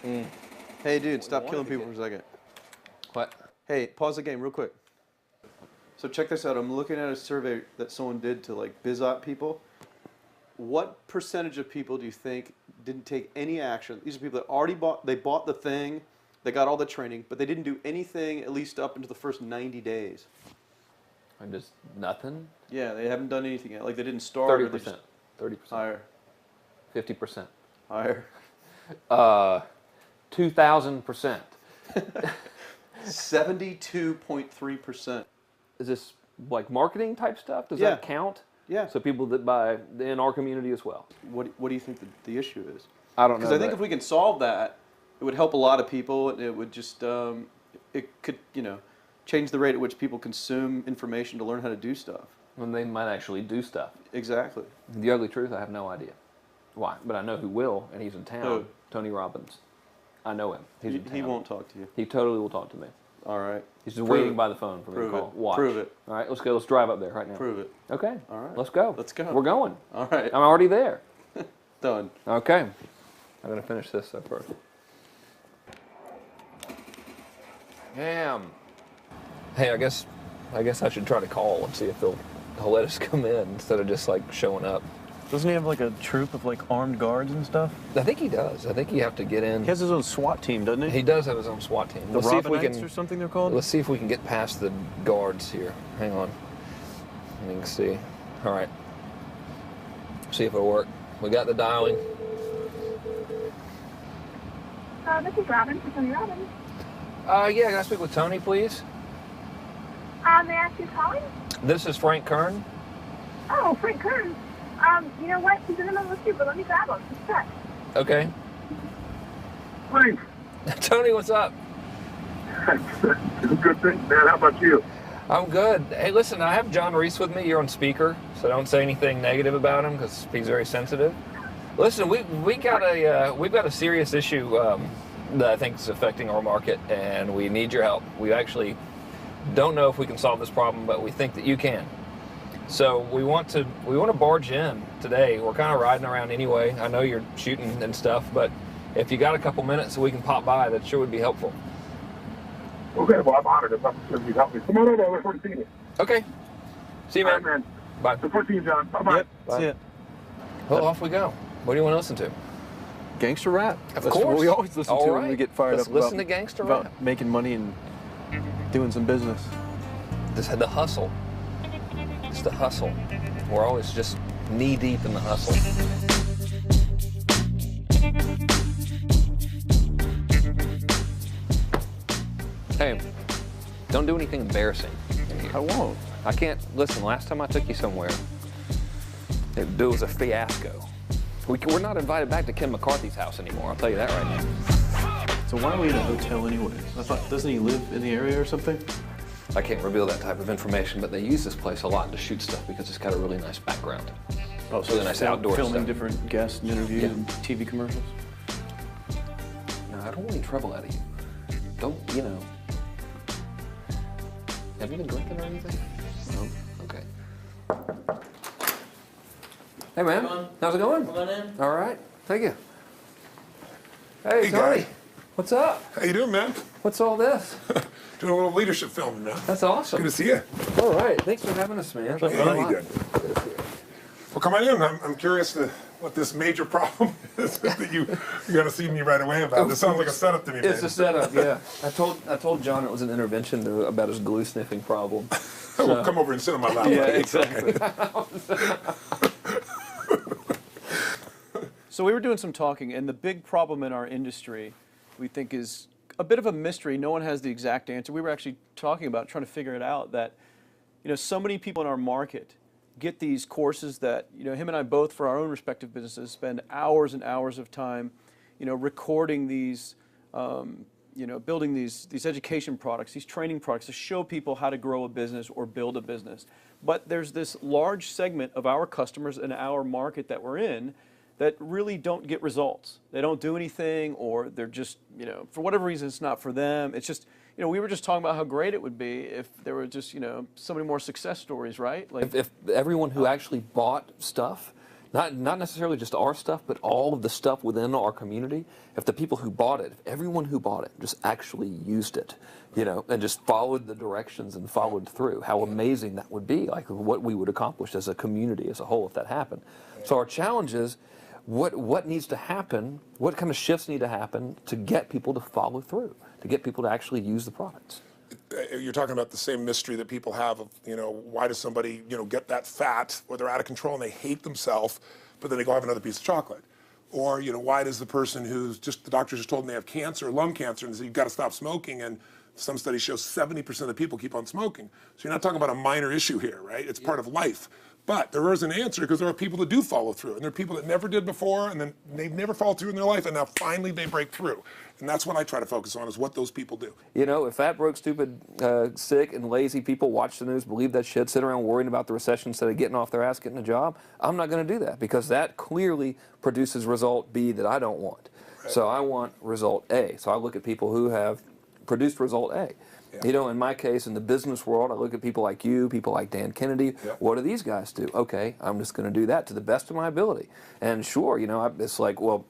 Hey, dude, stop killing people for a second. What? Hey, pause the game real quick. So check this out. I'm looking at a survey that someone did to like BizOp people. What percentage of people do you think didn't take any action? These are people that already bought the thing, they got all the training, but they didn't do anything at least up into the first 90 days. And just nothing? Yeah, they haven't done anything yet. Like they didn't start. 30%. 30%. Higher. 50%. Higher. 2,000%. 72.3%. Is this like marketing type stuff? Does Yeah. that count? Yeah. So people that buy in our community as well. What do you think the issue is? I don't know. Because I think if we can solve that, it would help a lot of people, and it would just it could change the rate at which people consume information to learn how to do stuff. when they might actually do stuff. Exactly. The ugly truth, I have no idea why, but I know who will, and he's in town. Who? Tony Robbins. I know him. He's in town. He won't talk to you. He totally will talk to me. All right. He's just waiting by the phone for me to call. Watch. Prove it. All right, let's go. Let's drive up there right now. Prove it. Okay. All right. Let's go. Let's go. We're going. All right. I'm already there. Done. Okay. I'm going to finish this up first. Damn. Hey, I guess I should try to call and see if they'll let us come in instead of just like showing up. Doesn't he have like a troop of like armed guards and stuff? I think he does. I think you have to get in. He has his own SWAT team, doesn't he? He does have his own SWAT team. The Let's see if we Robbins can. or something they're called? Let's see if we can get past the guards here. Hang on. You can see. All right. See if it'll work. We got the dialing. This is Robbins, Tony Robbins. Yeah, can I speak with Tony, please? May I ask who's calling? This is Frank Kern. Oh, Frank Kern. You know what? He's in the middle of the street, but let me grab him. Just a sec. Okay. Frank. Tony, what's up? Good thing, man. How about you? I'm good. Hey, listen, I have John Reese with me. You're on speaker, so don't say anything negative about him because he's very sensitive. Listen, we've got a serious issue that I think is affecting our market, and we need your help. We actually don't know if we can solve this problem, but we think that you can. So we want to barge in today. We're kind of riding around anyway. I know you're shooting and stuff, but if you got a couple minutes so we can pop by, that sure would be helpful. Okay, well, I'm honored. If I'm sure you help me. Come on over. Look forward to seeing you. Okay. See you, man. All right, man. Bye. Look forward to seeing you, John. Bye-bye. Yep, that's it. Well, off we go. What do you want to listen to? Gangster rap. Of That's course. what we always listen All to right. when we get fired Let's up listen about, to gangster about rap. making money and doing some business. This had the hustle. It's the hustle. We're always just knee deep in the hustle. Hey, don't do anything embarrassing in here. I won't. I can't, listen, last time I took you somewhere, it was a fiasco. We're not invited back to Ken McCarthy's house anymore, I'll tell you that right now. So why are we in a hotel anyways? I thought, doesn't he live in the area or something? I can't reveal that type of information, but they use this place a lot to shoot stuff because it's got a really nice background. Oh, so Really nice outdoor filming stuff. different guests and interviews Yeah. and TV commercials? No, I don't want any trouble out of you. Don't, Have you been drinking or anything? No. Okay. Hey, man. How's it going? Come on in. All right. Thank you. Hey, Hey, Tony. guy. What's up? How you doing, man? What's all this? Doing a little leadership filming now. That's awesome. Good to see you. All right. Thanks for having us, man. Thanks a How you lot. doing? Well, come on in. I'm curious to what this major problem is that you got to see me right away about. This sounds like a setup to me, man. It's a setup, yeah. I told John it was an intervention about his glue sniffing problem. Well, come over and sit on my lap. Yeah, buddy. exactly. So we were doing some talking, and the big problem in our industry, we think, is a bit of a mystery. No one has the exact answer. We were actually talking about trying to figure it out, that so many people in our market get these courses that him and I both, for our own respective businesses, spend hours and hours of time recording these building these education products, these training products to show people how to grow a business or build a business. But there's this large segment of our customers in our market that we're in that really don't get results. They don't do anything, or they're just, for whatever reason, it's not for them. It's just, we were just talking about how great it would be if there were just, so many more success stories, right? Like, If everyone who actually bought stuff Not necessarily just our stuff, but all of the stuff within our community. If the people who bought it, if everyone who bought it just actually used it, you know, and just followed the directions and followed through, how amazing that would be, like what we would accomplish as a community as a whole if that happened. So our challenge is, what needs to happen, what kind of shifts need to happen to get people to follow through, to get people to actually use the products? You're talking about the same mystery that people have of, you know, why does somebody, you know, get that fat or they're out of control and they hate themselves, but then they go have another piece of chocolate? Or, you know, why does the person who's just, the doctor just told them they have cancer, lung cancer, and said, you've got to stop smoking, and some studies show 70% of the people keep on smoking. So you're not talking about a minor issue here, right? It's part of life. But there is an answer, because there are people that do follow through, and there are people that never did before, and then they've never followed through in their life, and now finally they break through. And that's what I try to focus on, is what those people do. You know, if fat, broke, stupid, sick, and lazy people watch the news, believe that shit, sit around worrying about the recession instead of getting off their ass, getting a job, I'm not going to do that, because that clearly produces result B that I don't want. Right. So I want result A. So I look at people who have produced result A. Yeah. You know, in my case, in the business world, I look at people like you, people like Dan Kennedy. Yep. What do these guys do? Okay, I'm just going to do that to the best of my ability. And sure, you know, it's like, well,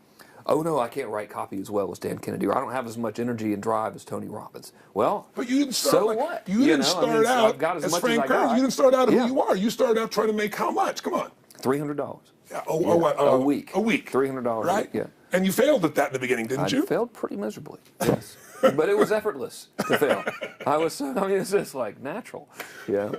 oh no, I can't write copy as well as Dan Kennedy, or I don't have as much energy and drive as Tony Robbins. Well, but you didn't start so like, what? You didn't start out as Frank Kern. You didn't start out who you are. You started out trying to make how much? Come on. $300. Yeah. A week. A week. $300 right? a week, yeah. And you failed at that in the beginning, didn't you? I failed pretty miserably, yes. But it was effortless to fail. I mean, it's just like natural, yeah.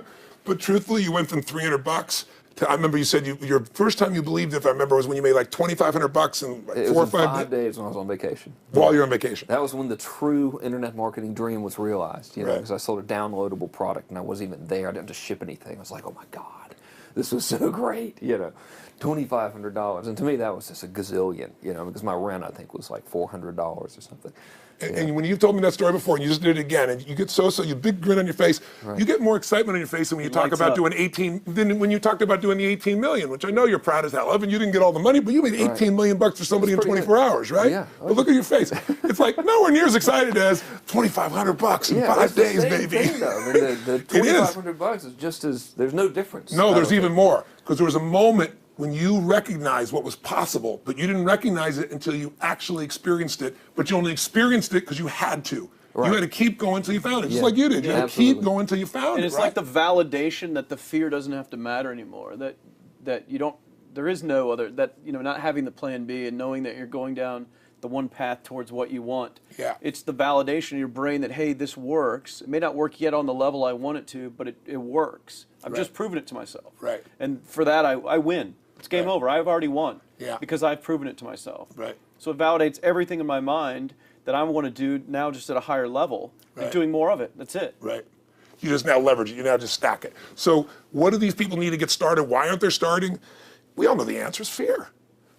But truthfully, you went from $300 to, I remember you said your first time you believed, if I remember, was when you made like $2,500 in like 4 or 5 days when I was on vacation. While you're on vacation. That was when the true internet marketing dream was realized, you know, Right. because I sold a downloadable product and I wasn't even there. I didn't have to ship anything. I was like, oh my God, this was so great, you know. $2,500, and to me that was just a gazillion, you know, because my rent I think was like $400 or something. And when you told me that story before, and you just did it again, and you get you big grin on your face. Right. You get more excitement on your face than when you talk about doing 18. Than when you talked about doing the 18 million, which I know you're proud as hell of, and you didn't get all the money, but you made 18 million bucks for somebody in 24 hours, right? Yeah. But look at your face. It's like nowhere near as excited as $2,500 in 5 days, baby. Thing, though. I mean, the $2,500 is just as there's no difference. No, there's even more, because there was a moment when you recognized what was possible, but you didn't recognize it until you actually experienced it, but you only experienced it because you had to. Right. You had to keep going until you found it, just like you did. You had to keep going until you found it. And it's like the validation that the fear doesn't have to matter anymore, that you don't, there is no other, that, you know, not having the plan B and knowing that you're going down the one path towards what you want. Yeah. It's the validation in your brain that, hey, this works. It may not work yet on the level I want it to, but it works. I've just proven it to myself. Right. And for that, I win. It's game over. I've already won. Yeah. Because I've proven it to myself. Right. So it validates everything in my mind that I want to do now, just at a higher level, and doing more of it. That's it. Right. You just now leverage it. You now just stack it. So what do these people need to get started? Why aren't they starting? We all know the answer is fear.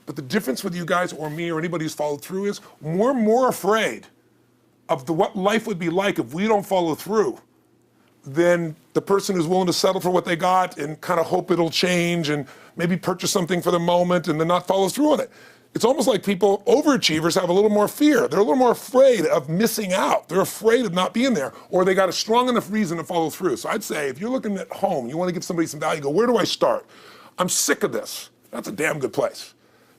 But the difference with you guys or me or anybody who's followed through is we're more afraid of what life would be like if we don't follow through than the person who's willing to settle for what they got and kind of hope it'll change and maybe purchase something for the moment and then not follow through on it. It's almost like people, overachievers, have a little more fear. They're a little more afraid of missing out. They're afraid of not being there, or they got a strong enough reason to follow through. So I'd say if you're looking at home, you want to give somebody some value, go, where do I start? I'm sick of this. That's a damn good place.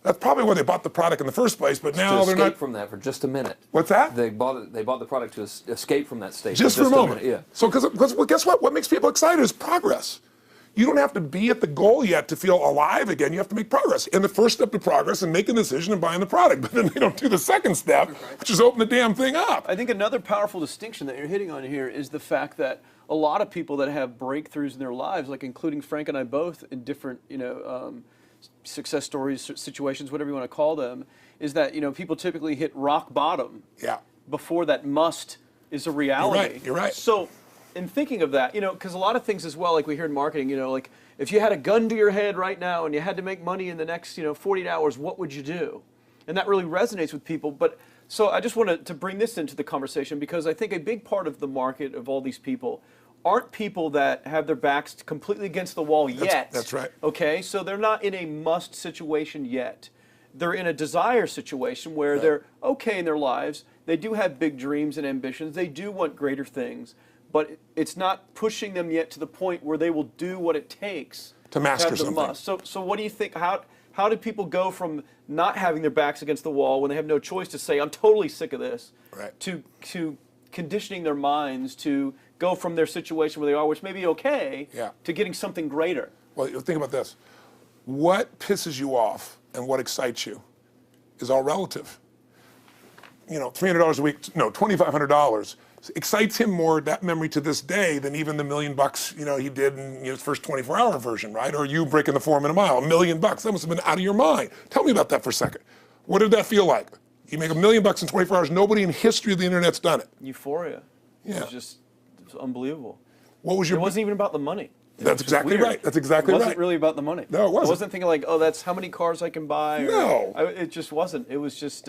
That's probably why they bought the product in the first place, but now they're not. Escape from that for just a minute. What's that? They bought the product to escape from that state. Just for a moment. Yeah. So, because guess what? What makes people excited is progress. You don't have to be at the goal yet to feel alive again. You have to make progress. And the first step to progress is making a decision and buying the product. But then they don't do the second step, which is open the damn thing up. I think another powerful distinction that you're hitting on here is the fact that a lot of people that have breakthroughs in their lives, like including Frank and I both in different, success stories, situations, whatever you want to call them, is that, people typically hit rock bottom before that must is a reality. You're right. So in thinking of that, because a lot of things as well, like we hear in marketing, like if you had a gun to your head right now and you had to make money in the next, 48 hours, what would you do? And that really resonates with people. But so I just wanted to bring this into the conversation, because I think a big part of the market of all these people aren't people that have their backs completely against the wall yet. That's right. Okay, so they're not in a must situation yet. They're in a desire situation where they're okay in their lives. They do have big dreams and ambitions. They do want greater things, but it's not pushing them yet to the point where they will do what it takes to master have the something. must. So what do you think? How How did people go from not having their backs against the wall when they have no choice to say, I'm totally sick of this, Right. to conditioning their minds to go from their situation where they are, which may be okay, Yeah. to getting something greater? Well, think about this. What pisses you off and what excites you is all relative. You know, $300 a week, no, $2,500 excites him more, that memory to this day, than even the $1 million, you know, he did in his first 24-hour version, right? Or you breaking the 4-minute mile, $1 million. That must have been out of your mind. Tell me about that for a second. What did that feel like? You make $1 million in 24 hours. Nobody in history of the internet's done it. Euphoria. Yeah. It was unbelievable. What was your? It wasn't even about the money. That's exactly right. That's exactly right. It wasn't really about the money. No, it wasn't. I wasn't thinking like, oh, that's how many cars I can buy. No. It just wasn't. It was just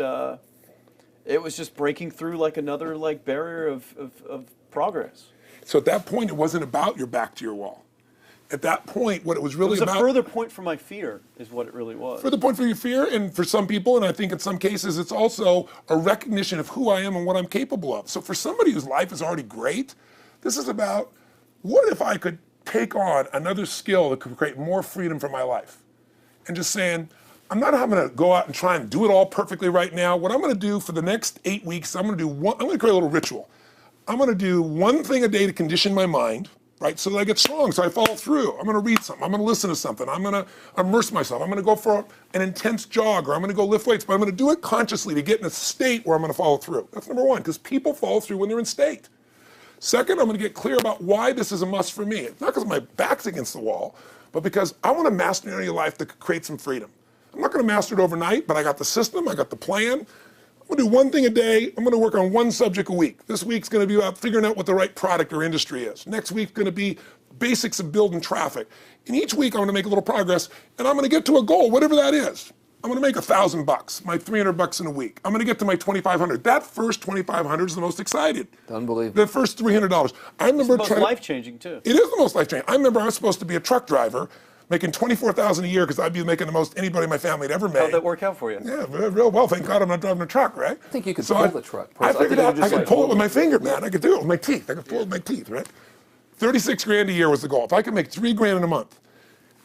breaking through like another like barrier of progress. So at that point, it wasn't about your back to your wall. At that point, what it was really It was about. a further point for my fear, is what it really was. Further point for your fear, and for some people, and I think in some cases, it's also a recognition of who I am and what I'm capable of. So for somebody whose life is already great, this is about, what if I could take on another skill that could create more freedom for my life? And just saying, I'm not having to go out and try and do it all perfectly right now. What I'm going to do for the next 8 weeks, I'm going to create a little ritual. I'm going to do one thing a day to condition my mind, right, so that I get strong, so I follow through. I'm going to read something. I'm going to listen to something. I'm going to immerse myself. I'm going to go for an intense jog, or I'm going to go lift weights, but I'm going to do it consciously to get in a state where I'm going to follow through. That's number one, because people follow through when they're in state. Second, I'm going to get clear about why this is a must for me. It's not because my back's against the wall, but because I want to master an area of life that could create some freedom. I'm not going to master it overnight, but I got the system, I got the plan. I'm going to do one thing a day. I'm going to work on one subject a week. This week's going to be about figuring out what the right product or industry is. Next week's going to be basics of building traffic. And each week I'm going to make a little progress, and I'm going to get to a goal, whatever that is. I'm going to make $1,000, my $300 in a week. I'm going to get to my $2,500. That first $2,500 is the most excited. Unbelievable. The first $300. I remember It's the most life-changing, too. It is the most life-changing. I remember I was supposed to be a truck driver, making $24,000 a year, because I'd be making the most anybody in my family had ever made. How'd that work out for you? Yeah, real well. Thank God I'm not driving a truck, right? I think you could pull the truck. I figured out I could pull it with hold my finger, man. I could do it with my teeth. I could pull it with my teeth, right? 36 grand a year was the goal. If I could make 3 grand in a month.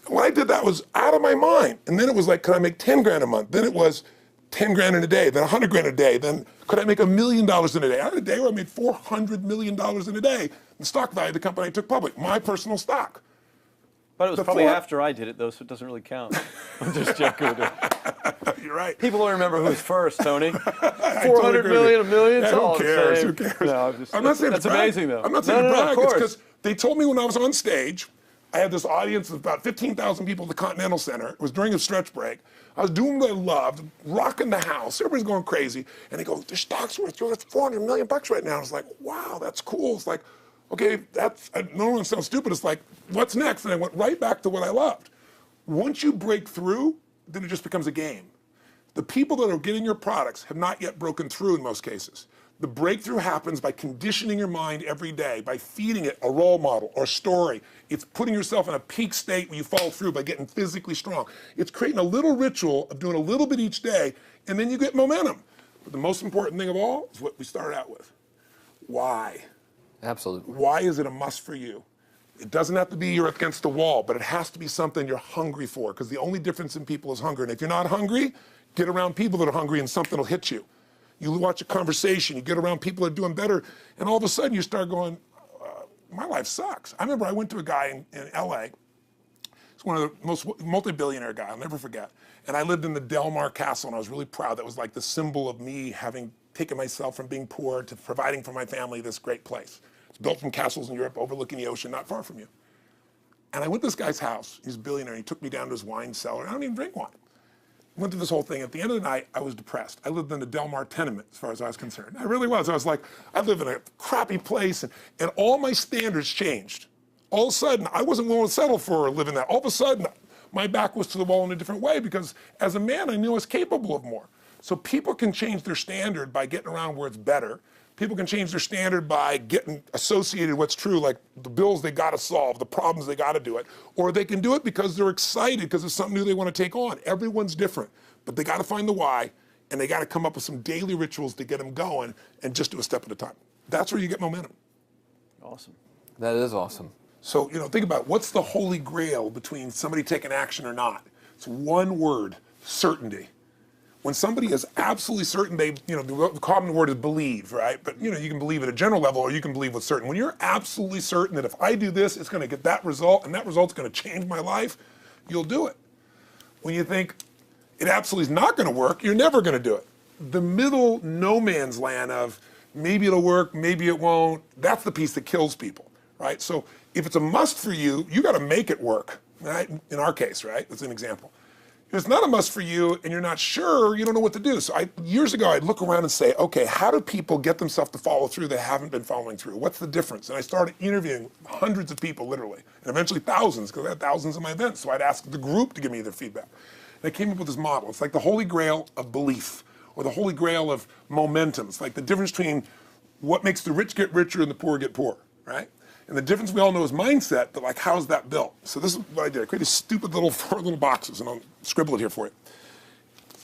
When I did that, was out of my mind. And then it was like, could I make 10 grand a month? Then it was 10 grand in a day, then 100 grand a day. Then could I make $1 million in a day? I had a day where I made $400 million in a day. The stock value of the company I took public, my personal stock. But it was probably after I did it, though, so it doesn't really count. I'm just joking with it. You're right. People will remember who's first, Tony. Totally 400 million, a million, Yeah, it's all who cares? the Who same. cares? No, I'm not saying that's to brag. amazing, though. I'm not saying to no, brag. of It's course. because they told me when I was on stage, I had this audience of about 15,000 people at the Continental Center. It was during a stretch break. I was doing what I loved, rocking the house. Everybody's going crazy. And they go, the stock's worth $400 million right now. I was like, wow, that's cool. It's like, okay, I don't want to sound stupid. It's like, what's next? And I went right back to what I loved. Once you break through, then it just becomes a game. The people that are getting your products have not yet broken through in most cases. The breakthrough happens by conditioning your mind every day, by feeding it a role model or a story. It's putting yourself in a peak state where you follow through by getting physically strong. It's creating a little ritual of doing a little bit each day, and then you get momentum. But the most important thing of all is what we started out with. Why? Absolutely. Why is it a must for you? It doesn't have to be you're against the wall, but it has to be something you're hungry for, because the only difference in people is hunger. And if you're not hungry, get around people that are hungry and something will hit you. You watch a conversation, you get around people that are doing better, and all of a sudden you start going, my life sucks. I remember I went to a guy in LA. He's one of the most multi-billionaire guy, I'll never forget. And I lived in the Del Mar Castle, and I was really proud. That was like the symbol of me having taken myself from being poor to providing for my family this great place. It's built from castles in Europe overlooking the ocean, not far from you. And I went to this guy's house. He's a billionaire. He took me down to his wine cellar. I don't even drink wine. Went through this whole thing. At the end of the night, I was depressed. I lived in the Del Mar tenement, as far as I was concerned. I really was. I was like, I live in a crappy place, and all my standards changed. All of a sudden, I wasn't willing to settle for living that. All of a sudden, my back was to the wall in a different way, because as a man, I knew I was capable of more. So people can change their standard by getting around where it's better. People can change their standard by getting associated what's true, like the bills they got to solve, the problems they got to do it. Or they can do it because they're excited, because it's something new they want to take on. Everyone's different, but they got to find the why, and they got to come up with some daily rituals to get them going, and just do a step at a time. That's where you get momentum. Awesome. That is awesome. So, think about what's the holy grail between somebody taking action or not. It's one word, certainty. When somebody is absolutely certain, the common word is believe, right? But you can believe at a general level, or you can believe with certain. When you're absolutely certain that if I do this, it's going to get that result, and that result's going to change my life, you'll do it. When you think it absolutely is not going to work, you're never going to do it. The middle no man's land of maybe it'll work, maybe it won't, that's the piece that kills people, right? So if it's a must for you, you got to make it work, right? In our case, right? That's an example. If it's not a must for you and you're not sure, you don't know what to do. So years ago, I'd look around and say, okay, how do people get themselves to follow through that haven't been following through? What's the difference? And I started interviewing hundreds of people, literally, and eventually thousands, because I had thousands of my events. So I'd ask the group to give me their feedback. And I came up with this model. It's like the holy grail of belief, or the holy grail of momentum. It's like the difference between what makes the rich get richer and the poor get poor, right? And the difference we all know is mindset, but like, how's that built? So this is what I did. I created stupid little 4 little boxes, and I'll scribble it here for you.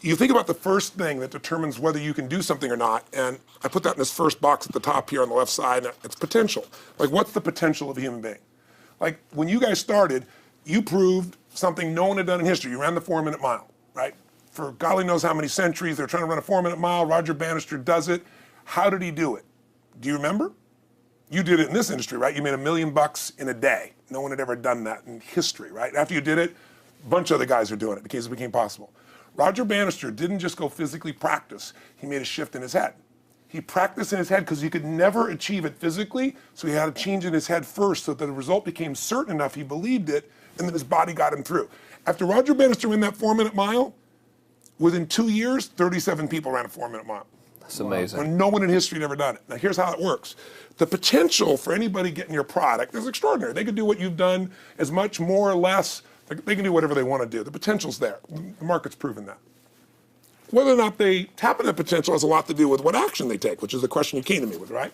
You think about the first thing that determines whether you can do something or not, and I put that in this first box at the top here on the left side, and it's potential. Like, what's the potential of a human being? Like, when you guys started, you proved something no one had done in history. You ran the 4-minute mile, right? For golly knows how many centuries, they're trying to run a 4-minute mile. Roger Bannister does it. How did he do it? Do you remember? You did it in this industry, right? You made $1 million in a day. No one had ever done that in history, right? After you did it, a bunch of other guys were doing it because it became possible. Roger Bannister didn't just go physically practice. He made a shift in his head. He practiced in his head because he could never achieve it physically, so he had to change in his head first so that the result became certain enough he believed it, and then his body got him through. After Roger Bannister ran that 4-minute mile, within 2 years, 37 people ran a 4-minute mile. That's amazing. When no one in history had ever done it. Now here's how it works. The potential for anybody getting your product is extraordinary. They could do what you've done as much, more or less. They can do whatever they want to do. The potential's there. The market's proven that. Whether or not they tap into that potential has a lot to do with what action they take, which is the question you came to me with, right?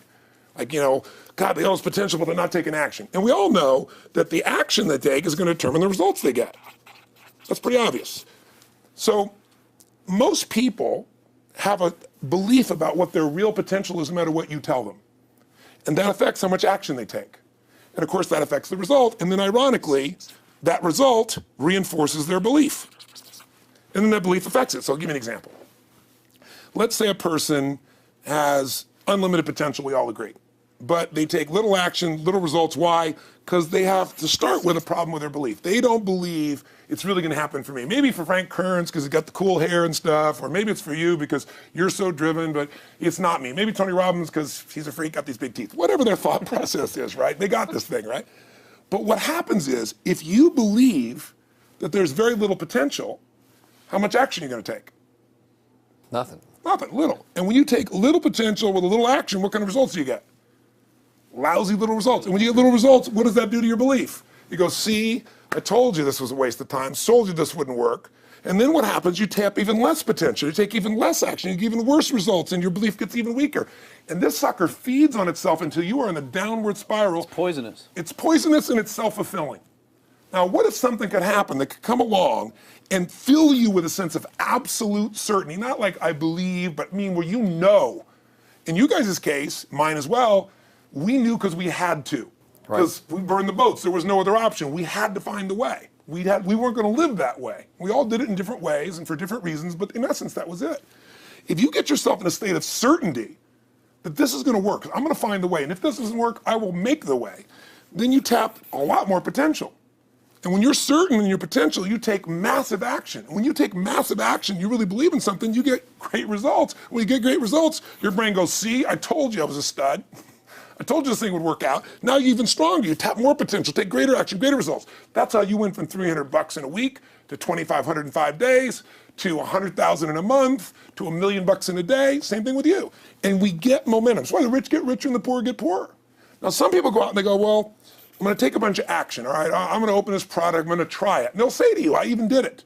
Like, God, they all have potential, but they're not taking action. And we all know that the action they take is going to determine the results they get. That's pretty obvious. So most people have a belief about what their real potential is no matter what you tell them. And that affects how much action they take. And of course that affects the result. And then ironically, that result reinforces their belief. And then that belief affects it. So I'll give you an example. Let's say a person has unlimited potential, we all agree. But they take little action, little results. Why? Because they have to start with a problem with their belief. They don't believe it's really going to happen for me. Maybe for Frank Kern's because he's got the cool hair and stuff, or maybe it's for you because you're so driven, but it's not me. Maybe Tony Robbins because he's a freak, got these big teeth. Whatever their thought process is, right? They got this thing, right? But what happens is, if you believe that there's very little potential, how much action are you going to take? Nothing. Nothing, little. And when you take little potential with a little action, what kind of results do you get? Lousy little results. And when you get little results, what does that do to your belief? You go, see, I told you this was a waste of time, told you this wouldn't work. And then what happens? You tap even less potential. You take even less action. You get even worse results, and your belief gets even weaker. And this sucker feeds on itself until you are in a downward spiral. It's poisonous. It's poisonous and it's self-fulfilling. Now, what if something could happen that could come along and fill you with a sense of absolute certainty? Not like I believe, but where you know. In you guys' case, mine as well, we knew because we had to. Because we burned the boats. There was no other option. We had to find a way. We weren't going to live that way. We all did it in different ways and for different reasons, but in essence, that was it. If you get yourself in a state of certainty that this is going to work, I'm going to find the way, and if this doesn't work, I will make the way, then you tap a lot more potential. And when you're certain in your potential, you take massive action. And when you take massive action, you really believe in something, you get great results. When you get great results, your brain goes, see, I told you I was a stud. I told you this thing would work out. Now you're even stronger. You tap more potential, take greater action, greater results. That's how you went from $300 in a week to $2,500 in 5 days to $100,000 in a month to $1 million in a day. Same thing with you. And we get momentum. That's why the rich get richer and the poor get poorer. Now some people go out and they go, well, I'm going to take a bunch of action. All right, I'm going to open this product. I'm going to try it. And they'll say to you, I even did it.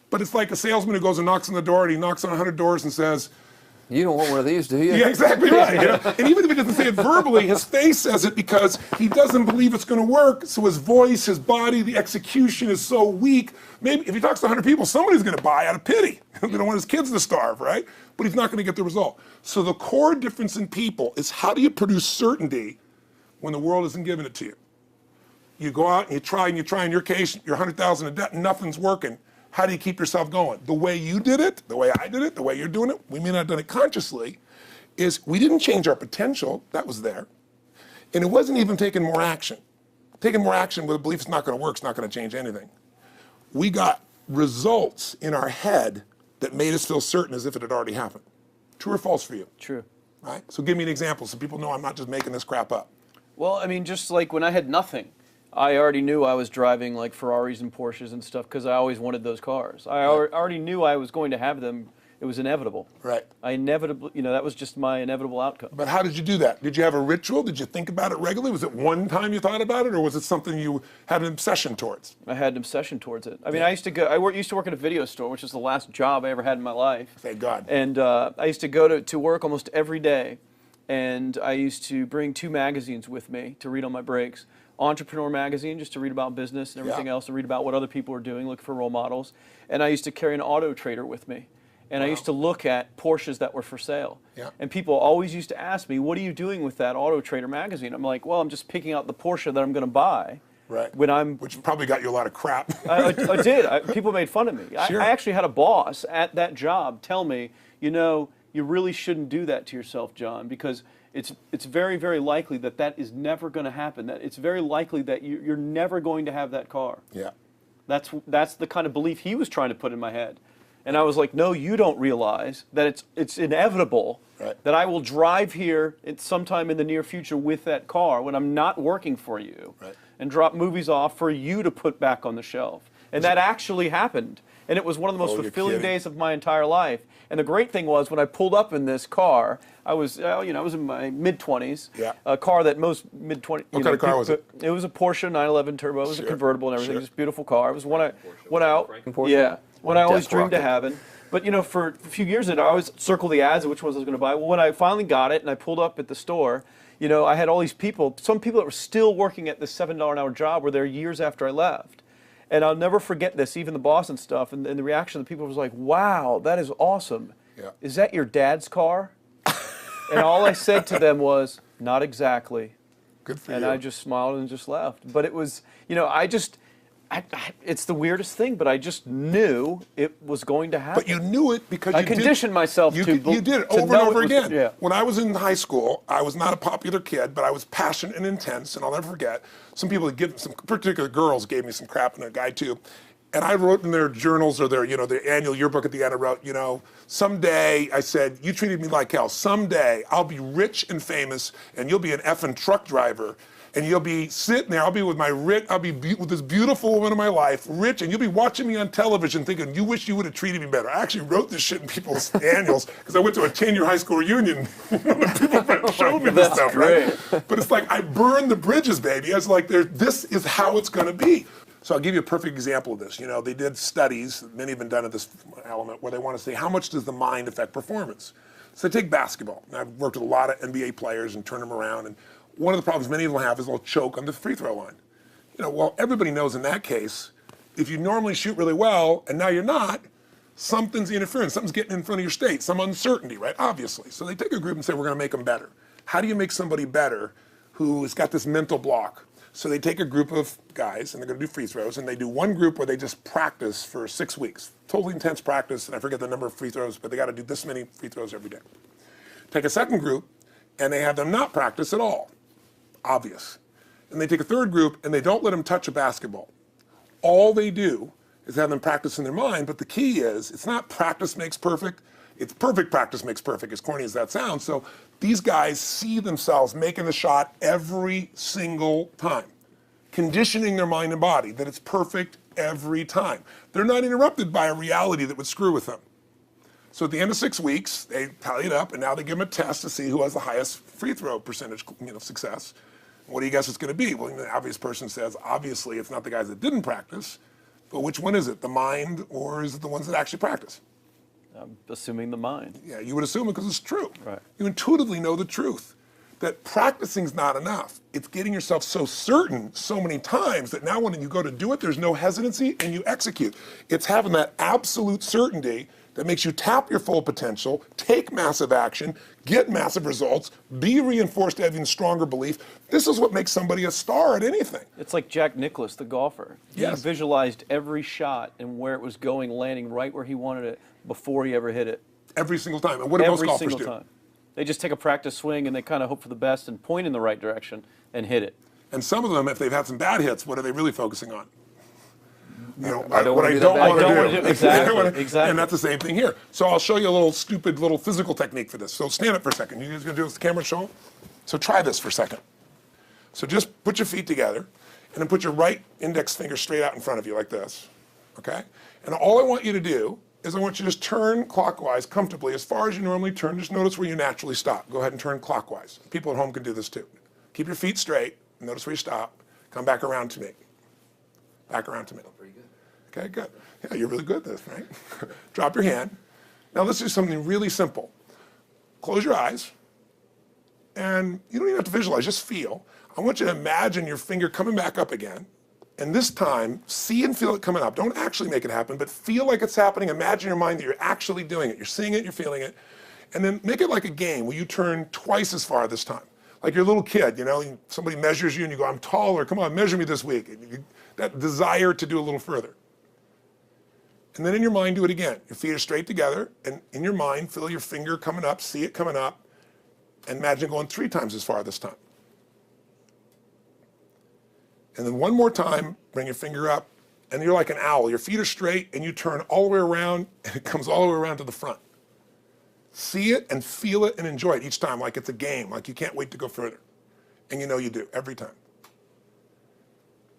But it's like a salesman who goes and knocks on the door, and he knocks on 100 doors and says, you don't want one of these, do you? yeah, exactly right. And even if he doesn't say it verbally, his face says it because he doesn't believe it's going to work. So his voice, his body, the execution is so weak. Maybe if he talks to 100 people, somebody's going to buy out of pity. They don't want his kids to starve, right? But he's not going to get the result. So the core difference in people is how do you produce certainty when the world isn't giving it to you? You go out and you try, in your case, you're 100,000 in debt, and nothing's working. How do you keep yourself going? The way you did it, the way I did it, the way you're doing it, we may not have done it consciously, is we didn't change our potential, that was there. And it wasn't even taking more action. Taking more action with a belief it's not going to work, it's not going to change anything. We got results in our head that made us feel certain as if it had already happened. True or false for you? True. Right? So give me an example so people know I'm not just making this crap up. Well, I mean, just like when I had nothing, I already knew I was driving like Ferraris and Porsches and stuff because I always wanted those cars. I already knew I was going to have them. It was inevitable. Right. I inevitably, that was just my inevitable outcome. But how did you do that? Did you have a ritual? Did you think about it regularly? Was it one time you thought about it, or was it something you had an obsession towards? I had an obsession towards it. I mean, I used to work at a video store, which was the last job I ever had in my life. Thank God. And I used to go to work almost every day, and I used to bring 2 magazines with me to read on my breaks. Entrepreneur magazine, just to read about business and everything else, to read about what other people are doing, look for role models. And I used to carry an auto trader with me. And I used to look at Porsches that were for sale. Yeah. And people always used to ask me, what are you doing with that Auto Trader magazine? I'm like, well, I'm just picking out the Porsche that I'm going to buy. Right. Which probably got you a lot of crap. I did. People made fun of me. Sure. I actually had a boss at that job tell me, you really shouldn't do that to yourself, John, because it's very, very likely that is never going to happen. That it's very likely that you're never going to have that car. Yeah. That's the kind of belief he was trying to put in my head. And I was like, no, you don't realize that it's inevitable that I will drive here sometime in the near future with that car when I'm not working for you and drop movies off for you to put back on the shelf. And that actually happened. And it was one of the most fulfilling days of my entire life. And the great thing was when I pulled up in this car, I was in my mid-20s, a car that most mid-20s... What kind of car was it? It was a Porsche 911 Turbo. It was a convertible and everything. It was a beautiful car. It was one I always dreamed of having. But, for a few years I always circled the ads of which ones I was going to buy. Well, when I finally got it and I pulled up at the store, I had all these people, some people that were still working at this $7 an hour job were there years after I left. And I'll never forget this, even the boss and stuff, and the reaction of the people was like, wow, that is awesome. Yeah. Is that your dad's car? And all I said to them was, not exactly. Good for you. And I just smiled and just left. But it was, it's the weirdest thing, but I just knew it was going to happen. But you knew it because I conditioned myself to You did it to over and know over it was- again. yeah. When I was in high school, I was not a popular kid, but I was passionate and intense, and I'll never forget. Some particular girls gave me some crap, and a guy too. And I wrote in their journals or their annual yearbook at the end, I wrote, someday, I said, you treated me like hell. Someday I'll be rich and famous, and you'll be an effing truck driver. And you'll be sitting there, I'll be with with this beautiful woman of my life, rich, and you'll be watching me on television thinking, you wish you would have treated me better. I actually wrote this shit in people's annuals because I went to a 10-year high school reunion. People showed me this stuff, right? But it's like, I burned the bridges, baby. I was like, this is how it's going to be. So I'll give you a perfect example of this. They did studies, many have been done at this element, where they want to say, how much does the mind affect performance? So take basketball. And I've worked with a lot of NBA players and turned them around. And one of the problems many of them have is they'll choke on the free throw line. Well, everybody knows in that case, if you normally shoot really well and now you're not, something's interfering. Something's getting in front of your state, some uncertainty, right? Obviously. So they take a group and say, we're going to make them better. How do you make somebody better who has got this mental block? So they take a group of guys and they're going to do free throws, and they do one group where they just practice for 6 weeks. Totally intense practice, and I forget the number of free throws, but they got to do this many free throws every day. Take a second group, and they have them not practice at all. Obvious. And they take a third group, and they don't let them touch a basketball. All they do is have them practice in their mind, but the key is, it's not practice makes perfect, it's perfect practice makes perfect, as corny as that sounds. So these guys see themselves making the shot every single time, conditioning their mind and body that it's perfect every time. They're not interrupted by a reality that would screw with them. So at the end of 6 weeks, they tally it up, and now they give them a test to see who has the highest free throw percentage, success. What do you guess it's going to be? Well, the obvious person says, obviously, it's not the guys that didn't practice, but which one is it, the mind, or is it the ones that actually practice? I'm assuming the mind. Yeah, you would assume it because it's true. Right. You intuitively know the truth, that practicing's not enough. It's getting yourself so certain so many times that now when you go to do it, there's no hesitancy and you execute. It's having that absolute certainty that makes you tap your full potential, take massive action, get massive results, be reinforced to have even stronger belief. This is what makes somebody a star at anything. It's like Jack Nicklaus, the golfer. Yes. He visualized every shot and where it was going, landing right where he wanted it before he ever hit it. Every single time. And what do most Every golfers single do? time. They just take a practice swing and they kind of hope for the best and point in the right direction and hit it. And some of them, if they've had some bad hits, what are they really focusing on? You know, I don't what wanna I do don't that want bad to hit. do. Exactly, exactly. And that's the same thing here. So I'll show you a little stupid little physical technique for this. So stand up for a second. You guys gonna do this with the camera show 'em? So try this for a second. So just put your feet together and then put your right index finger straight out in front of you like this, okay? And all I want you to do is I want you to just turn clockwise comfortably as far as you normally turn. Just notice where you naturally stop. Go ahead and turn clockwise. People at home can do this too. Keep your feet straight. Notice where you stop. Come back around to me. Back around to me. Pretty good. Okay, good. Yeah, you're really good at this, right? Drop your hand. Now let's do something really simple. Close your eyes. And you don't even have to visualize, just feel. I want you to imagine your finger coming back up again. And this time, see and feel it coming up. Don't actually make it happen, but feel like it's happening. Imagine in your mind that you're actually doing it. You're seeing it, you're feeling it. And then make it like a game where you turn twice as far this time. Like you're a little kid, you know, somebody measures you and you go, I'm taller, come on, measure me this week. And that desire to do a little further. And then in your mind, do it again. Your feet are straight together, and in your mind, feel your finger coming up, see it coming up, and imagine going 3 times as far this time. And then one more time, bring your finger up, and you're like an owl. Your feet are straight, and you turn all the way around, and it comes all the way around to the front. See it and feel it and enjoy it each time, like it's a game, like you can't wait to go further. And you know you do, every time.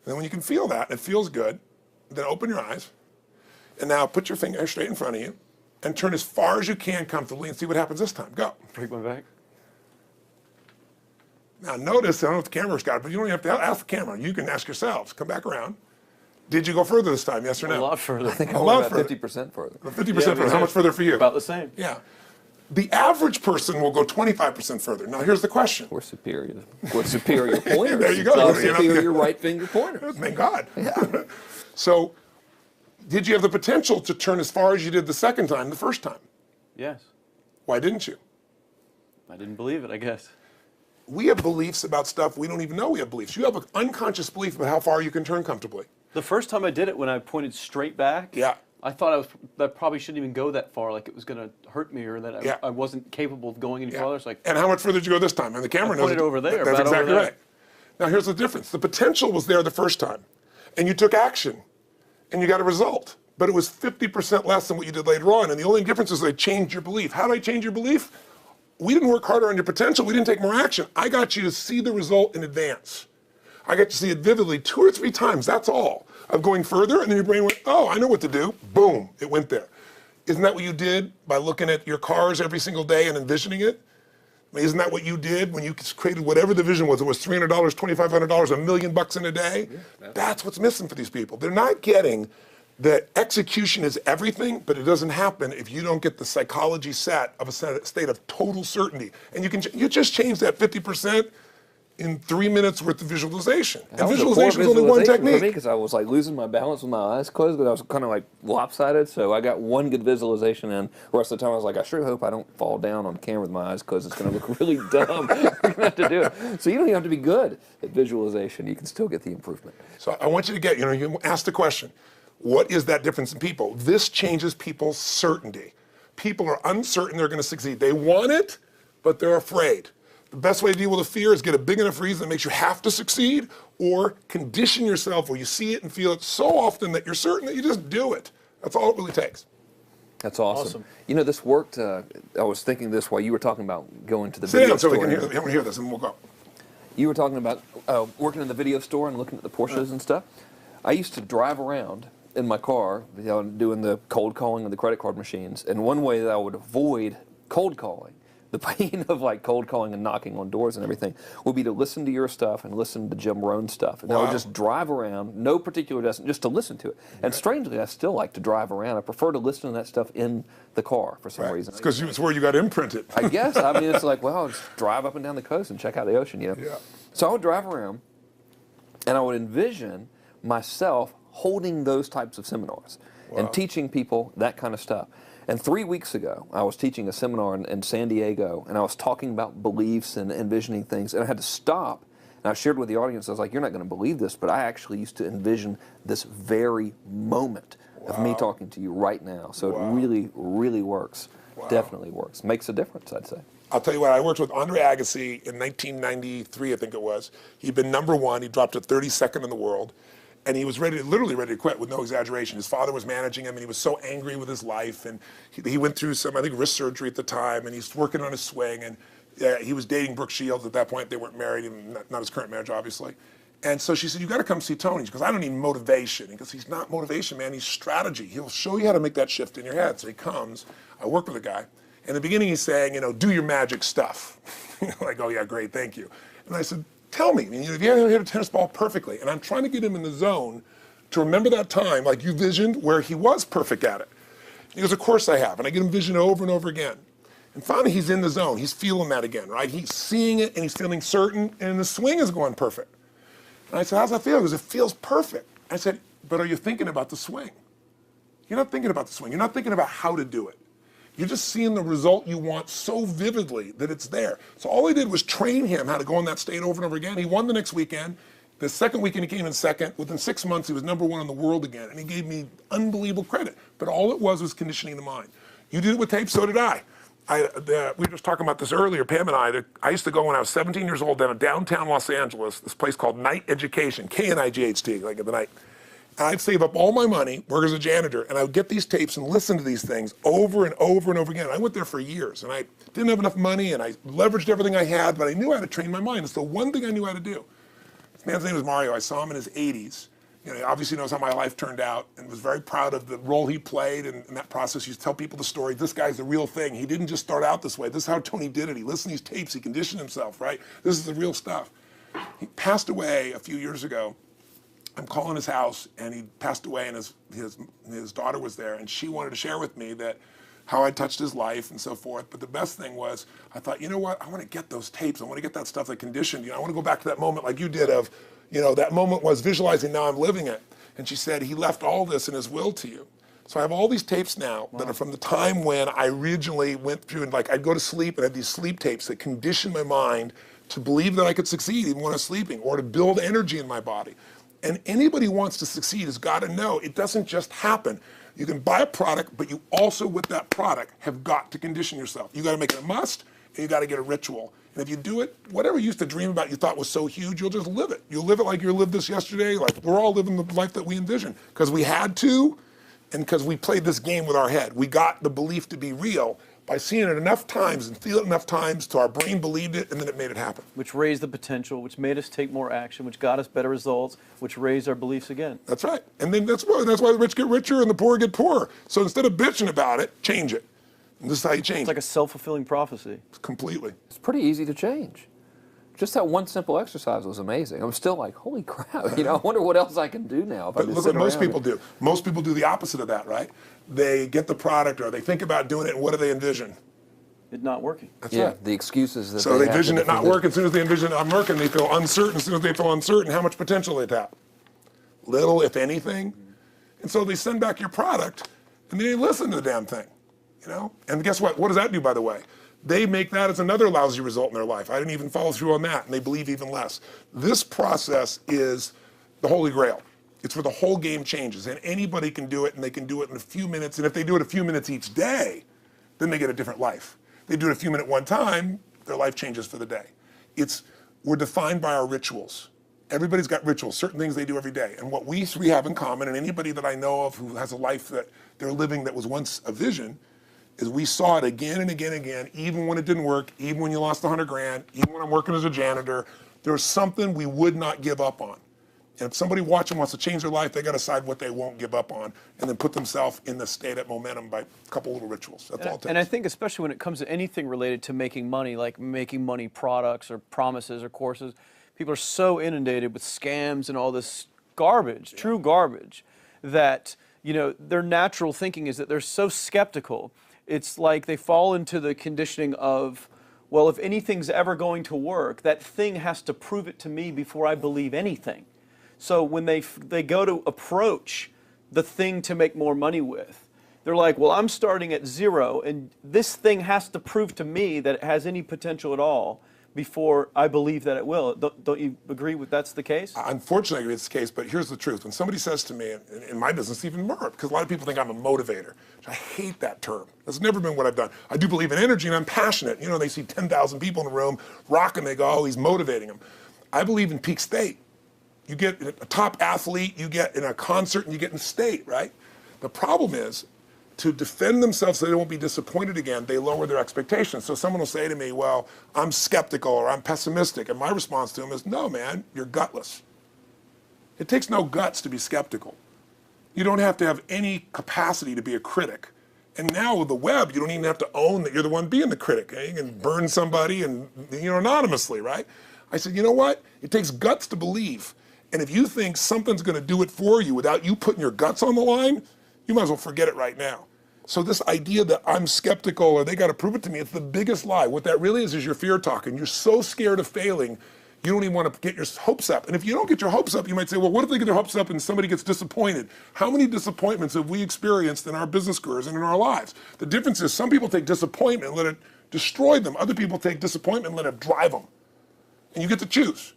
And then when you can feel that, and it feels good, then open your eyes, and now put your finger straight in front of you, and turn as far as you can comfortably, and see what happens this time. Go. Break my back. Now notice, I don't know if the camera's got it, but you don't even have to ask the camera. You can ask yourselves. Come back around. Did you go further this time, yes or no? A lot further. I think I A went lot about further. 50% further. 50% further. How much further for you? About the same. Yeah. The average person will go 25% further. Now here's the question. We're superior. We're superior pointers. There you go. We're You know, superior right finger pointers. Thank God. So, did you have the potential to turn as far as you did the second time, the first time? Yes. Why didn't you? I didn't believe it, I guess. We have beliefs about stuff we don't even know we have beliefs. You have an unconscious belief about how far you can turn comfortably. The first time I did it, when I pointed straight back, Yeah. I thought that probably shouldn't even go that far, like it was going to hurt me or that Yeah. I wasn't capable of going any Yeah. farther. It's like, And how much further did you go this time? And the camera I knows pointed over there, That's about over exactly there. right. Now here's the difference. The potential was there the first time, and you took action, and you got a result. But it was 50% less than what you did later on. And the only difference is they changed your belief. How did I change your belief? We didn't work harder on your potential. We didn't take more action. I got you to see the result in advance. I got to see it vividly 2 or 3 times. That's all. Of going further, and then your brain went, oh, I know what to do. Boom, it went there. Isn't that what you did by looking at your cars every single day and envisioning it? I mean, isn't that what you did when you created whatever the vision was? It was $300, $2,500, $1 million in a day? Yeah, that's what's missing for these people. They're not getting that execution is everything, but it doesn't happen if you don't get the psychology set of a state of total certainty. And you just change that 50% in 3 minutes worth of visualization. And visualization is only one technique. For me, because I was like losing my balance with my eyes closed, but I was kind of like lopsided. So I got one good visualization, and the rest of the time I was like, I sure hope I don't fall down on camera with my eyes closed. It's going to look really dumb. We're going to have to do it. So you don't even have to be good at visualization. You can still get the improvement. So I want you to get, you ask the question, what is that difference in people? This changes people's certainty. People are uncertain they're going to succeed. They want it, but they're afraid. The best way to deal with a fear is get a big enough reason that makes you have to succeed, or condition yourself where you see it and feel it so often that you're certain that you just do it. That's all it really takes. That's awesome. You know, this worked. I was thinking this while you were talking about going to the Sit video down so store. we can hear this, and we'll go. You were talking about working in the video store and looking at the Porsches and stuff. I used to drive around in my car, doing the cold calling of the credit card machines. And one way that I would avoid cold calling, the pain of like cold calling and knocking on doors and everything, would be to listen to your stuff and listen to Jim Rohn's stuff. And I would just drive around, no particular destination, just to listen to it. And strangely, I still like to drive around. I prefer to listen to that stuff in the car for some reason. It's because it's where you got imprinted. I guess. I mean, it's like, well, I'll just drive up and down the coast and check out the ocean, Yeah. So I would drive around, and I would envision myself holding those types of seminars and teaching people that kind of stuff. And 3 weeks ago, I was teaching a seminar in San Diego, and I was talking about beliefs and envisioning things, and I had to stop. And I shared with the audience, I was like, you're not going to believe this, but I actually used to envision this very moment of me talking to you right now. So it really, really works. Definitely works. Makes a difference, I'd say. I'll tell you what, I worked with Andre Agassi in 1993, I think it was. He'd been #1, he dropped to 32nd in the world, and he was literally ready to quit with no exaggeration. His father was managing him, and he was so angry with his life, and he went through some, I think, wrist surgery at the time, and he's working on his swing, and he was dating Brooke Shields at that point. They weren't married, not his current marriage, obviously. And so she said, you got to come see Tony. She goes, I don't need motivation. He goes, he's not motivation, man, he's strategy. He'll show you how to make that shift in your head. So he comes, I work with a guy. In the beginning, he's saying, do your magic stuff. Like, oh yeah, great, thank you. And I said, tell me, if you ever hit a tennis ball perfectly, and I'm trying to get him in the zone to remember that time, like you visioned, where he was perfect at it. He goes, of course I have. And I get him vision over and over again. And finally, he's in the zone. He's feeling that again, right? He's seeing it, and he's feeling certain, and the swing is going perfect. And I said, how's that feel? He goes, it feels perfect. I said, but are you thinking about the swing? You're not thinking about the swing. You're not thinking about how to do it. You're just seeing the result you want so vividly that it's there. So all I did was train him how to go in that state over and over again. He won the next weekend. The second weekend, he came in second. Within 6 months, he was #1 in the world again. And he gave me unbelievable credit. But all it was conditioning the mind. You did it with tape, so did I. We were just talking about this earlier, Pam and I. I used to go when I was 17 years old down in downtown Los Angeles, this place called Night Education, K-N-I-G-H-T, like at the night. And I'd save up all my money, work as a janitor, and I would get these tapes and listen to these things over and over and over again. I went there for years, and I didn't have enough money, and I leveraged everything I had, but I knew how to train my mind. It's the one thing I knew how to do. This man's name was Mario. I saw him in his 80s. He obviously knows how my life turned out and was very proud of the role he played in that process. He used to tell people the story. This guy's the real thing. He didn't just start out this way. This is how Tony did it. He listened to these tapes. He conditioned himself, right? This is the real stuff. He passed away a few years ago. I'm calling his house, and he passed away, and his daughter was there, and she wanted to share with me that how I touched his life and so forth. But the best thing was, I thought, you know what? I want to get those tapes. I want to get that stuff that conditioned. I want to go back to that moment like you did of, that moment was visualizing, now I'm living it. And she said, he left all this in his will to you. So I have all these tapes now that are from the time when I originally went through, and I'd go to sleep and I had these sleep tapes that conditioned my mind to believe that I could succeed even when I was sleeping, or to build energy in my body. And anybody who wants to succeed has got to know it doesn't just happen. You can buy a product, but you also, with that product, have got to condition yourself. You got to make it a must, and you got to get a ritual. And if you do it, whatever you used to dream about you thought was so huge, you'll just live it. You'll live it like you lived this yesterday, like we're all living the life that we envision. Because we had to, and because we played this game with our head. We got the belief to be real by seeing it enough times and feel it enough times till our brain believed it, and then it made it happen. Which raised the potential, which made us take more action, which got us better results, which raised our beliefs again. That's right. And then that's why the rich get richer and the poor get poorer. So instead of bitching about it, change it. And this is how you change it. It's like a self-fulfilling prophecy. Completely. It's pretty easy to change. Just that one simple exercise was amazing. I'm still like, holy crap, I wonder what else I can do now. But look what most people do. Most people do the opposite of that, right? They get the product, or they think about doing it, and what do they envision? It not working. That's yeah, right. the excuses that So they envision it not working. As soon as they envision it not working, they feel uncertain. As soon as they feel uncertain, how much potential they tap? Little, if anything. And so they send back your product, and they listen to the damn thing, And guess what? What does that do, by the way? They make that as another lousy result in their life. I didn't even follow through on that, and they believe even less. This process is the holy grail. It's where the whole game changes, and anybody can do it, and they can do it in a few minutes. And if they do it a few minutes each day, then they get a different life. They do it a few minutes one time, their life changes for the day. We're defined by our rituals. Everybody's got rituals, certain things they do every day. And what we three have in common, and anybody that I know of who has a life that they're living that was once a vision, is we saw it again and again and again, even when it didn't work, even when you lost 100 grand, even when I'm working as a janitor. There's something we would not give up on. And if somebody watching wants to change their life, they got to decide what they won't give up on, and then put themselves in the state of momentum by a couple little rituals. That's all it takes. And I think especially when it comes to anything related to making money, like making money products or promises or courses, people are so inundated with scams and all this garbage, true garbage, that their natural thinking is that they're so skeptical. It's like they fall into the conditioning of, well, if anything's ever going to work, that thing has to prove it to me before I believe anything. So when they go to approach the thing to make more money with, they're like, well, I'm starting at zero, and this thing has to prove to me that it has any potential at all before I believe that it will. Don't you agree with that's the case? Unfortunately, I agree it's the case, but here's the truth. When somebody says to me, in my business, even more, because a lot of people think I'm a motivator. I hate that term. That's never been what I've done. I do believe in energy, and I'm passionate. You know, they see 10,000 people in a room rocking, they go, oh, he's motivating them. I believe in peak state. You get a top athlete, you get in a concert, and you get in state, right? The problem is, to defend themselves so they won't be disappointed again, they lower their expectations. So someone will say to me, well, I'm skeptical or I'm pessimistic. And my response to them is, no, man, you're gutless. It takes no guts to be skeptical. You don't have to have any capacity to be a critic. And now with the web, you don't even have to own that you're the one being the critic. Eh? You can burn somebody and, anonymously, right? I said, you know what? It takes guts to believe. And if you think something's going to do it for you without you putting your guts on the line, you might as well forget it right now. So this idea that I'm skeptical or they got to prove it to me, it's the biggest lie. What that really is your fear talking. You're so scared of failing, you don't even want to get your hopes up. And if you don't get your hopes up, you might say, well, what if they get their hopes up and somebody gets disappointed? How many disappointments have we experienced in our business careers and in our lives? The difference is some people take disappointment and let it destroy them. Other people take disappointment and let it drive them. And you get to choose.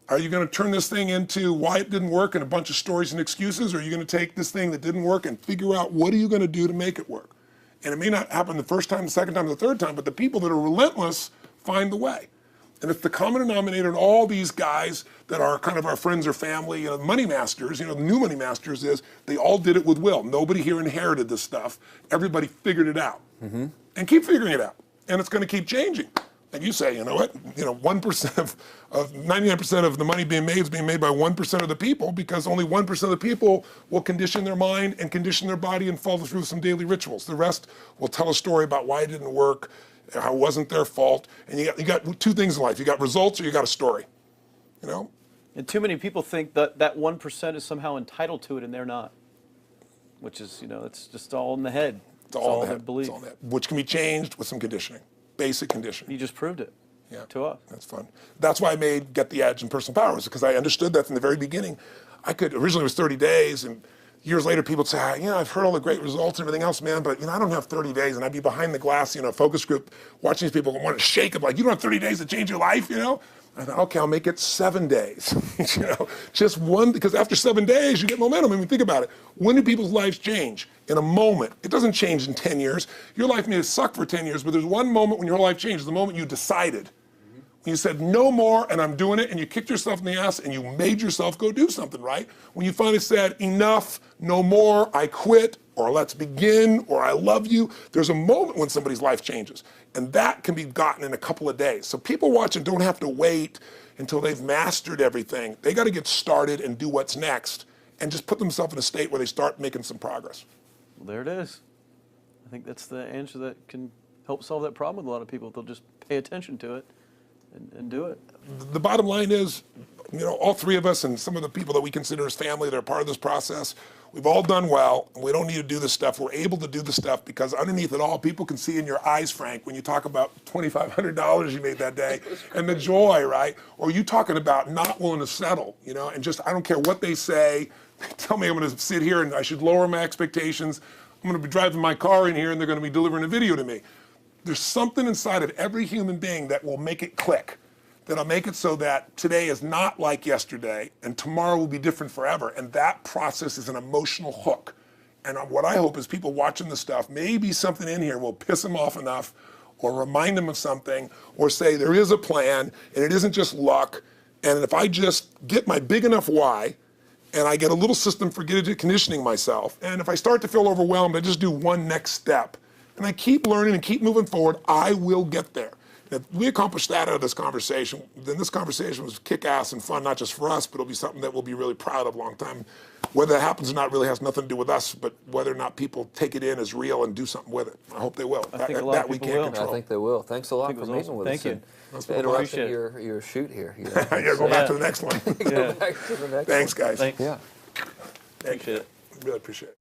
Are you going to turn this thing into why it didn't work and a bunch of stories and excuses, or are you going to take this thing that didn't work and figure out what are you going to do to make it work? And it may not happen the first time, the second time, the third time, but the people that are relentless find the way. And it's the common denominator in all these guys that are kind of our friends or family, money masters, the new money masters is they all did it with will. Nobody here inherited this stuff. Everybody figured it out. Mm-hmm. And keep figuring it out. And it's going to keep changing. And you say, you know what, 1% of 99% of the money being made is being made by 1% of the people, because only 1% of the people will condition their mind and condition their body and follow through some daily rituals. The rest will tell a story about why it didn't work, how it wasn't their fault. And you got two things in life. You got results or you got a story, And too many people think that 1% is somehow entitled to it, and they're not. Which is, it's just all in the head. It's all in the head. Belief. It's all in the head. Which can be changed with some conditioning. Basic conditioning. You just proved it to us. That's fun. That's why I made Get the Edge and Personal Powers, because I understood that from the very beginning. Originally it was 30 days, and years later people would say, I've heard all the great results and everything else, man, but I don't have 30 days, and I'd be behind the glass, focus group, watching these people want to shake them, like, you don't have 30 days to change your life, I thought, okay, I'll make it 7 days, just one, because after 7 days, you get momentum. I mean, think about it. When do people's lives change? In a moment. It doesn't change in 10 years. Your life may have sucked for 10 years, but there's one moment when your whole life changes, the moment you decided. When you said, no more, and I'm doing it, and you kicked yourself in the ass, and you made yourself go do something, right? When you finally said, enough, no more, I quit, or let's begin, or I love you, there's a moment when somebody's life changes. And that can be gotten in a couple of days. So people watching don't have to wait until they've mastered everything. They got to get started and do what's next, and just put themselves in a state where they start making some progress. Well, there it is. I think that's the answer that can help solve that problem with a lot of people. They'll just pay attention to it and do it. The bottom line is, all three of us and some of the people that we consider as family that are part of this process, we've all done well, and we don't need to do this stuff. We're able to do the stuff because underneath it all, people can see in your eyes, Frank, when you talk about $2,500 you made that day and the joy, right? Or you talking about not willing to settle, and just, I don't care what they say. They tell me I'm going to sit here and I should lower my expectations. I'm going to be driving my car in here and they're going to be delivering a video to me. There's something inside of every human being that will make it click, that'll make it so that today is not like yesterday and tomorrow will be different forever. And that process is an emotional hook. And what I hope is people watching this stuff, maybe something in here will piss them off enough or remind them of something or say there is a plan and it isn't just luck. And if I just get my big enough why, and I get a little system for conditioning myself, and if I start to feel overwhelmed, I just do one next step. And I keep learning and keep moving forward, I will get there. If we accomplish that out of this conversation, then this conversation was kick-ass and fun, not just for us, but it'll be something that we'll be really proud of a long time. Whether that happens or not really has nothing to do with us, but whether or not people take it in as real and do something with it. I hope they will. I think a lot of people will. I think they will. Thanks a lot for meeting with us. Thank you. Interrupting your shoot here. Yeah, go back to the next one. Go back to the next Thanks, guys. Thanks. Yeah. Thank you. Appreciate it. Really appreciate it.